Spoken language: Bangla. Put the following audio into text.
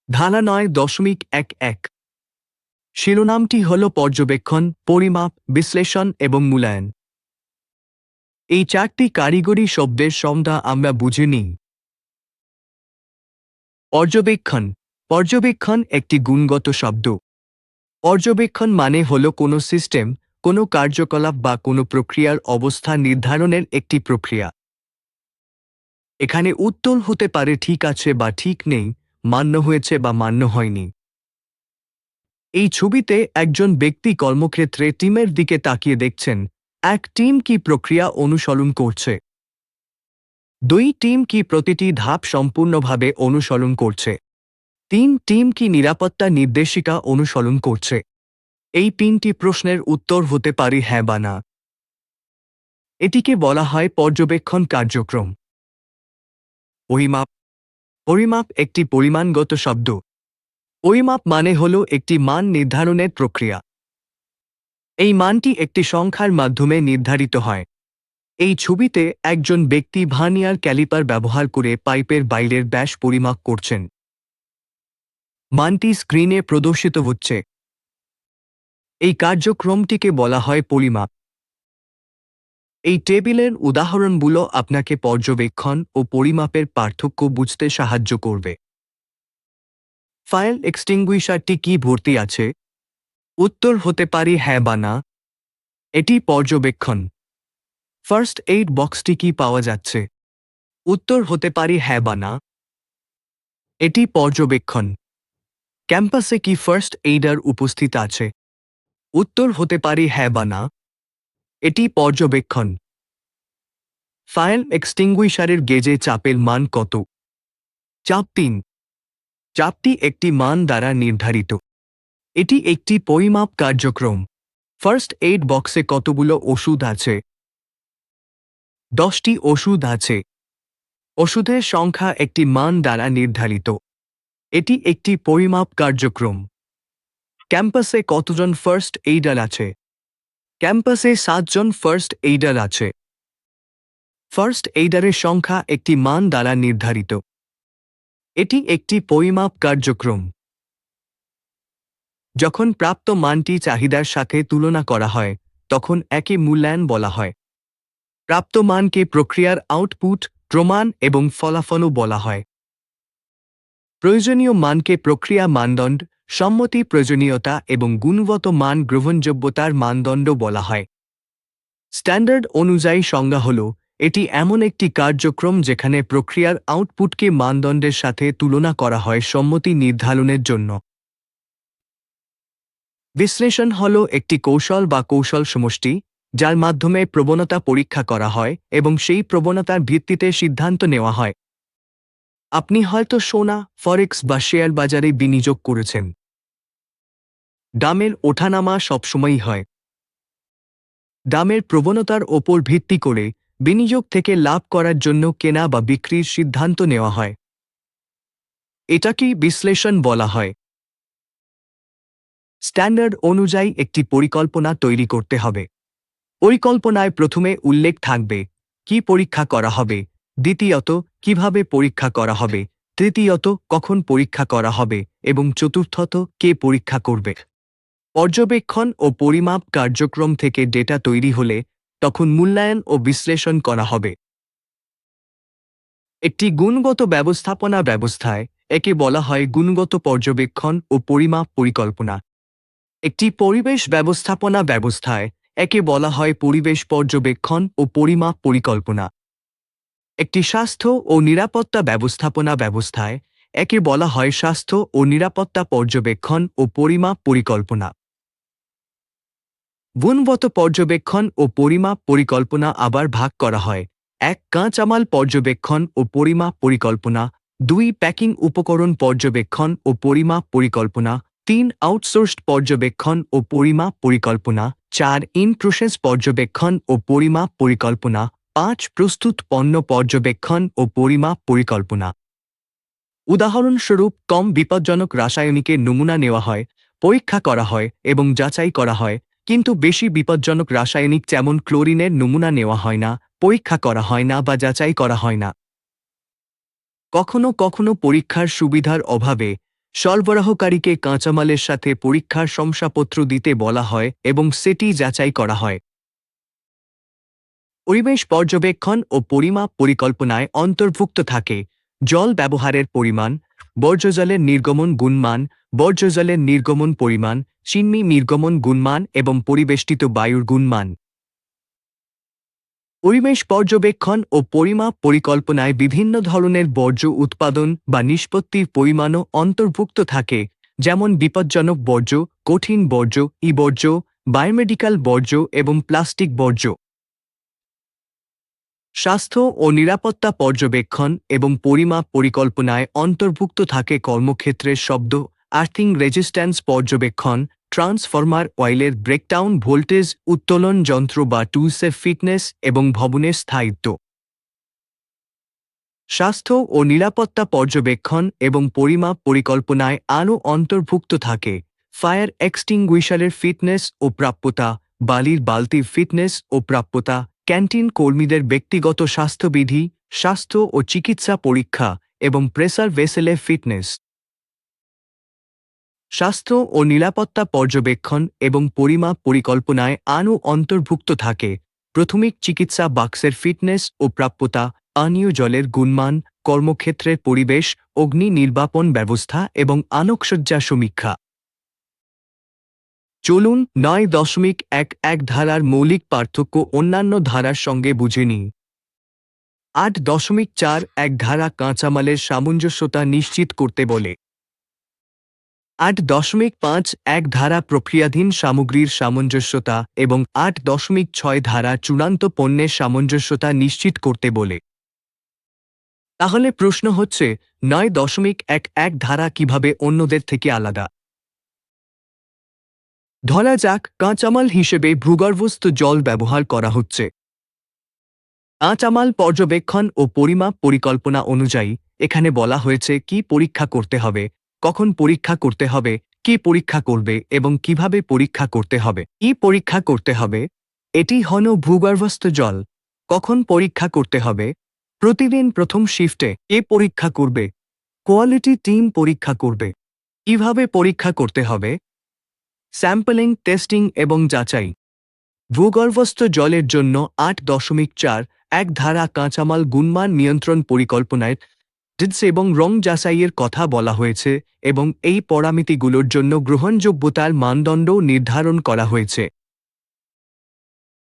ধারা ৯.১১ শিরোনামটি হল পর্যবেক্ষণ, পরিমাপ, বিশ্লেষণ এবং মূল্যায়ন। এই চারটি কারিগরি শব্দের সংজ্ঞা আমরা বুঝে নিই। পর্যবেক্ষণ। পর্যবেক্ষণ একটি গুণগত শব্দ। পর্যবেক্ষণ মানে হল কোনো সিস্টেম, কোনো কার্যকলাপ বা কোনো প্রক্রিয়ার অবস্থা নির্ধারণের একটি প্রক্রিয়া। এখানে উত্তর হতে পারে ঠিক আছে বা ঠিক নেই, মান্য হয়েছে বা মান্য হয়নি। এই ছবিতে একজন ব্যক্তি কর্মক্ষেত্রে টিমের দিকে তাকিয়ে দেখছেন, এক টিম কি প্রক্রিয়া অনুসরণ করছে, দুই টিম কি প্রতিটি ধাপ সম্পূর্ণভাবে অনুসরণ করছে, তিন টিম কি নিরাপত্তা নির্দেশিকা অনুসরণ করছে। এই তিনটি প্রশ্নের উত্তর হতে পারে হ্যাঁ বা না। এটিকে বলা হয় পর্যবেক্ষণ কার্যক্রম। পরিমাপ। পরিমাপ একটি পরিমাণগত শব্দ। পরিমাপ মানে হল একটি মান নির্ধারণের প্রক্রিয়া। এই মানটি একটি সংখ্যার মাধ্যমে নির্ধারিত হয়। এই ছবিতে একজন ব্যক্তি ভার্নিয়ার ক্যালিপার ব্যবহার করে পাইপের বাইরের ব্যাস পরিমাপ করছেন। মানটি স্ক্রিনে প্রদর্শিত হচ্ছে। এই কার্যক্রমটিকে বলা হয় পরিমাপ। এই টেবিলের উদাহরণগুলো আপনাকে পর্যবেক্ষণ ও পরিমাপের পার্থক্য বুঝতে সাহায্য করবে। ফায়ার এক্সটিংগুইশারটি কি ভর্তি আছে? উত্তর হতে পারে হ্যাঁ বা না। এটি পর্যবেক্ষণ। ফার্স্ট এইড বক্সটি কি পাওয়া যাচ্ছে? উত্তর হতে পারে হ্যাঁ বা না। এটি পর্যবেক্ষণ। ক্যাম্পাসে কি ফার্স্ট এইডার উপস্থিত আছে? উত্তর হতে পারে হ্যাঁ বা না। এটি পর্যবেক্ষণ। ফায়ার এক্সটিংগুইশারের গেজে চাপের মান কত? চাপ ৩। চাপটি একটি মান দ্বারা নির্ধারিত। এটি একটি পরিমাপ কার্যক্রম। ফার্স্ট এইড বক্সে কতগুলো ওষুধ আছে? ১০টি ওষুধ আছে। ওষুধের সংখ্যা একটি মান দ্বারা নির্ধারিত। এটি একটি পরিমাপ কার্যক্রম। ক্যাম্পাসে কতজন ফার্স্ট এইডার আছে? ক্যাম্পাসে ৭ জন ফার্স্ট এইডার আছে। ফার্স্ট এইডারের সংখ্যা একটি মান দ্বারা নির্ধারিত। এটি একটি পরিমাপ কার্যক্রম। যখন প্রাপ্ত মানটি চাহিদার সাথে তুলনা করা হয়, তখন একে মূল্যায়ন বলা হয়। প্রাপ্ত মানকে প্রক্রিয়ার আউটপুট, প্রমাণ এবং ফলাফলও বলা হয়। প্রয়োজনীয় মানকে প্রক্রিয়া মানদণ্ড, সম্মতি প্রয়োজনীয়তা এবং গুণগত মান গ্রহণযোগ্যতার মানদণ্ড বলা হয়। স্ট্যান্ডার্ড অনুযায়ী সংজ্ঞা হল, এটি এমন একটি কার্যক্রম যেখানে প্রক্রিয়ার আউটপুটকে মানদণ্ডের সাথে তুলনা করা হয় সম্মতি নির্ধারণের জন্য। বিশ্লেষণ হল একটি কৌশল বা কৌশল সমষ্টি, যার মাধ্যমে প্রবণতা পরীক্ষা করা হয় এবং সেই প্রবণতার ভিত্তিতে সিদ্ধান্ত নেওয়া হয়। আপনি হয়তো সোনা, ফরেক্স বা শেয়ার বাজারে বিনিয়োগ করেছেন। দামের ওঠানামা সবসময়ই হয়। দামের প্রবণতার ওপর ভিত্তি করে বিনিয়োগ থেকে লাভ করার জন্য কেনা বা বিক্রির সিদ্ধান্ত নেওয়া হয়। এটাকেই বিশ্লেষণ বলা হয়। স্ট্যান্ডার্ড অনুযায়ী একটি পরিকল্পনা তৈরি করতে হবে। পরিকল্পনায় প্রথমে উল্লেখ থাকবে কি পরীক্ষা করা হবে, দ্বিতীয়ত কিভাবে পরীক্ষা করা হবে, তৃতীয়ত কখন পরীক্ষা করা হবে এবং চতুর্থত কে পরীক্ষা করবে। পর্যবেক্ষণ ও পরিমাপ কার্যক্রম থেকে ডেটা তৈরি হলে তখন মূল্যায়ন ও বিশ্লেষণ করা হবে। একটি গুণগত ব্যবস্থাপনা ব্যবস্থায় একে বলা হয় গুণগত পর্যবেক্ষণ ও পরিমাপ পরিকল্পনা। একটি পরিবেশ ব্যবস্থাপনা ব্যবস্থায় একে বলা হয় পরিবেশ পর্যবেক্ষণ ও পরিমাপ পরিকল্পনা। একটি স্বাস্থ্য ও নিরাপত্তা ব্যবস্থাপনা ব্যবস্থায় একে বলা হয় স্বাস্থ্য ও নিরাপত্তা পর্যবেক্ষণ ও পরিমাপ পরিকল্পনা। গুণগত পর্যবেক্ষণ ও পরিমাপ পরিকল্পনা আবার ভাগ করা হয়: ১ কাঁচামাল পর্যবেক্ষণ ও পরিমাপ পরিকল্পনা, ২ প্যাকিং উপকরণ পর্যবেক্ষণ ও পরিমাপ পরিকল্পনা, ৩ আউটসোর্সড পর্যবেক্ষণ ও পরিমাপ পরিকল্পনা, ৪ ইন প্রসেস পর্যবেক্ষণ ও পরিমাপ পরিকল্পনা, ৫ প্রস্তুত পণ্য পর্যবেক্ষণ ও পরিমাপ পরিকল্পনা। উদাহরণস্বরূপ, কম বিপজ্জনক রাসায়নিকের নমুনা নেওয়া হয়, পরীক্ষা করা হয় এবং যাচাই করা হয়, কিন্তু বেশি বিপজ্জনক রাসায়নিক যেমন ক্লোরিনের নমুনা নেওয়া হয় না, পরীক্ষা করা হয় না বা যাচাই করা হয় না। কখনো কখনো পরীক্ষার সুবিধার অভাবে সরবরাহকারীকে কাঁচামালের সাথে পরীক্ষার শংসাপত্র দিতে বলা হয় এবং সেটি যাচাই করা হয়। পরিবেশ পর্যবেক্ষণ ও পরিমাপ পরিকল্পনায় অন্তর্ভুক্ত থাকে জল ব্যবহারের পরিমাণ, বর্জ্যজলের নির্গমন গুণমান, বর্জ্যজলের নির্গমন পরিমাণ, চিম্নি নির্গমন গুণমান এবং পরিবেষ্টিত বায়ুর গুণমান। পরিবেশ পর্যবেক্ষণ ও পরিমাপ পরিকল্পনায় বিভিন্ন ধরনের বর্জ্য উৎপাদন বা নিষ্পত্তির পরিমাণও অন্তর্ভুক্ত থাকে, যেমন বিপজ্জনক বর্জ্য, কঠিন বর্জ্য, ই-বর্জ্য, বায়োমেডিক্যাল বর্জ্য এবং প্লাস্টিক বর্জ্য। স্বাস্থ্য ও নিরাপত্তা পর্যবেক্ষণ এবং পরিমাপ পরিকল্পনায় অন্তর্ভুক্ত থাকে কর্মক্ষেত্রের শব্দ, আর্থিং রেজিস্ট্যান্স পর্যবেক্ষণ, ট্রান্সফরমার অয়েলের ব্রেকডাউন, ভোল্টেজ উত্তোলন যন্ত্র বা টুলসের ফিটনেস এবং ভবনের স্থায়িত্ব। স্বাস্থ্য ও নিরাপত্তা পর্যবেক্ষণ এবং পরিমাপ পরিকল্পনায় আরও অন্তর্ভুক্ত থাকে ফায়ার এক্সটিংগুইশারের ফিটনেস ও প্রাপ্যতা, বালির বালতির ফিটনেস ও প্রাপ্যতা, ক্যান্টিন কর্মীদের ব্যক্তিগত স্বাস্থ্যবিধি, স্বাস্থ্য ও চিকিৎসা পরীক্ষা এবং প্রেসার ভেসেলের ফিটনেস। স্বাস্থ্য ও নিরাপত্তা পর্যবেক্ষণ এবং পরিমাপ পরিকল্পনায় আরও অন্তর্ভুক্ত থাকে প্রাথমিক চিকিৎসা বাক্সের ফিটনেস ও প্রাপ্যতা, পানীয় জলের গুণমান, কর্মক্ষেত্রের পরিবেশ, অগ্নি নির্বাপন ব্যবস্থা এবং আলোকসজ্জা সমীক্ষা। চলুন ৯.১১ ধারার মৌলিক পার্থক্য অন্যান্য ধারার সঙ্গে বুঝে নিই। ৮.৪১ ধারা কাঁচামালের সামঞ্জস্যতা নিশ্চিত করতে বলে। ৮.৫১ ধারা প্রক্রিয়াধীন সামগ্রীর সামঞ্জস্যতা এবং ৮.৬ ধারা চূড়ান্ত পণ্যের সামঞ্জস্যতা নিশ্চিত করতে বলে। তাহলে প্রশ্ন হচ্ছে ৯.১১ ধারা কিভাবে অন্যদের থেকে আলাদা? ধরা যাক কাঁচামাল হিসেবে ভূগর্ভস্থ জল ব্যবহার করা হচ্ছে। কাঁচামাল পর্যবেক্ষণ ও পরিমাপ পরিকল্পনা অনুযায়ী এখানে বলা হয়েছে কি পরীক্ষা করতে হবে, কখন পরীক্ষা করতে হবে, কি পরীক্ষা করবে এবং কিভাবে পরীক্ষা করতে হবে। কি পরীক্ষা করতে হবে? এটি হল ভূগর্ভস্থ জল। কখন পরীক্ষা করতে হবে? প্রতিদিন প্রথম শিফটে। কে পরীক্ষা করবে? কোয়ালিটি টিম পরীক্ষা করবে। কিভাবে পরীক্ষা করতে হবে? স্যাম্পলিং, টেস্টিং এবং যাচাই। ভূগর্ভস্থ জলের জন্য ৮.৪১ ধারা কাঁচামাল গুণমান নিয়ন্ত্রণ পরিকল্পনায় ডিডস এবং রং যাচাইয়ের কথা বলা হয়েছে এবং এই পরামিতিগুলোর জন্য গ্রহণযোগ্যতার মানদণ্ড নির্ধারণ করা হয়েছে।